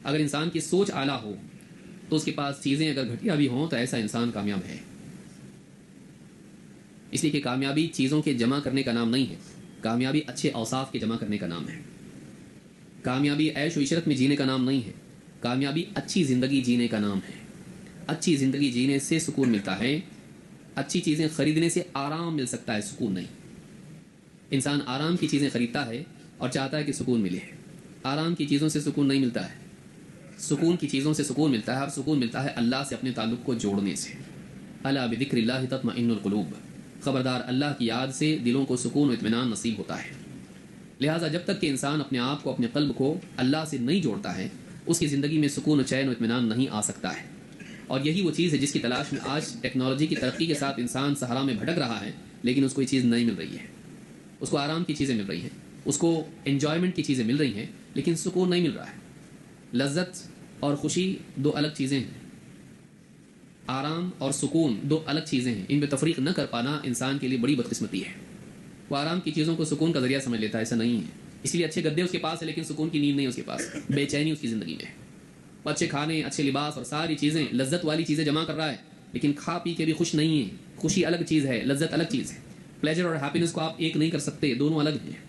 اگر انسان کی سوچ اعلیٰ ہو تو اس کے پاس چیزیں اگر گھٹیا بھی ہوں تو ایسا انسان کامیاب ہے. اس لیے کہ کامیابی چیزوں کے جمع کرنے کا نام نہیں ہے، کامیابی اچھے اوصاف کے جمع کرنے کا نام ہے. کامیابی عیش و عشرت میں جینے کا نام نہیں ہے، کامیابی اچھی زندگی جینے کا نام ہے. اچھی زندگی جینے سے سکون ملتا ہے، اچھی چیزیں خریدنے سے آرام مل سکتا ہے، سکون نہیں. انسان آرام کی چیزیں خریدتا ہے اور چاہتا ہے کہ سکون ملے. آرام کی چیزوں سے سکون نہیں ملتا ہے، سکون کی چیزوں سے سکون ملتا ہے، اور سکون ملتا ہے اللہ سے اپنے تعلق کو جوڑنے سے. الا بذکر اللہ تطمئن القلوب، خبردار اللہ کی یاد سے دلوں کو سکون و اطمینان نصیب ہوتا ہے. لہٰذا جب تک کہ انسان اپنے آپ کو، اپنے قلب کو اللہ سے نہیں جوڑتا ہے، اس کی زندگی میں سکون و چین و اطمینان نہیں آ سکتا ہے. اور یہی وہ چیز ہے جس کی تلاش میں آج ٹیکنالوجی کی ترقی کے ساتھ انسان صحرا میں بھٹک رہا ہے، لیکن اس کو یہ چیز نہیں مل رہی ہے. اس کو آرام کی چیزیں مل رہی ہیں، اس کو انجوائمنٹ کی چیزیں مل رہی ہیں، لیکن سکون نہیں مل رہا ہے. لذت اور خوشی دو الگ چیزیں ہیں، آرام اور سکون دو الگ چیزیں ہیں. ان میں تفریق نہ کر پانا انسان کے لیے بڑی بدقسمتی ہے. وہ آرام کی چیزوں کو سکون کا ذریعہ سمجھ لیتا ہے، ایسا نہیں ہے. اس لیے اچھے گدے اس کے پاس ہے لیکن سکون کی نیند نہیں اس کے پاس، بے چینی اس کی زندگی میں. اچھے کھانے، اچھے لباس اور ساری چیزیں، لذت والی چیزیں جمع کر رہا ہے، لیکن کھا پی کے بھی خوش نہیں ہے. خوشی الگ چیز ہے، لذت الگ چیز ہے. پلیجر اور ہیپینس کو آپ ایک نہیں کر سکتے، دونوں الگ ہیں.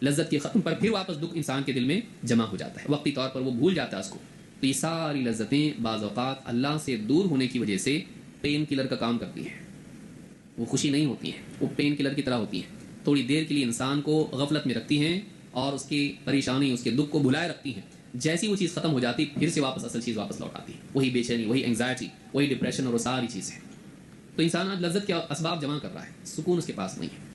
لذت کے ختم پر پھر واپس دکھ انسان کے دل میں جمع ہو جاتا ہے، وقتی طور پر وہ بھول جاتا ہے اس کو. تو یہ ساری لذتیں بعض اوقات اللہ سے دور ہونے کی وجہ سے پین کلر کا کام کرتی ہیں. وہ خوشی نہیں ہوتی ہیں، وہ پین کلر کی طرح ہوتی ہیں. تھوڑی دیر کے لیے انسان کو غفلت میں رکھتی ہیں اور اس کی پریشانی، اس کے دکھ کو بھلائے رکھتی ہیں. جیسی وہ چیز ختم ہو جاتی پھر سے واپس اصل چیز واپس لوٹ آتی ہے، وہی بے چینی، وہی انگزائٹی، وہی ڈپریشن اور وہ ساری چیزیں. تو انسان آج لذت کے اسباب جمع کر رہا ہے، سکون اس کے پاس نہیں ہے.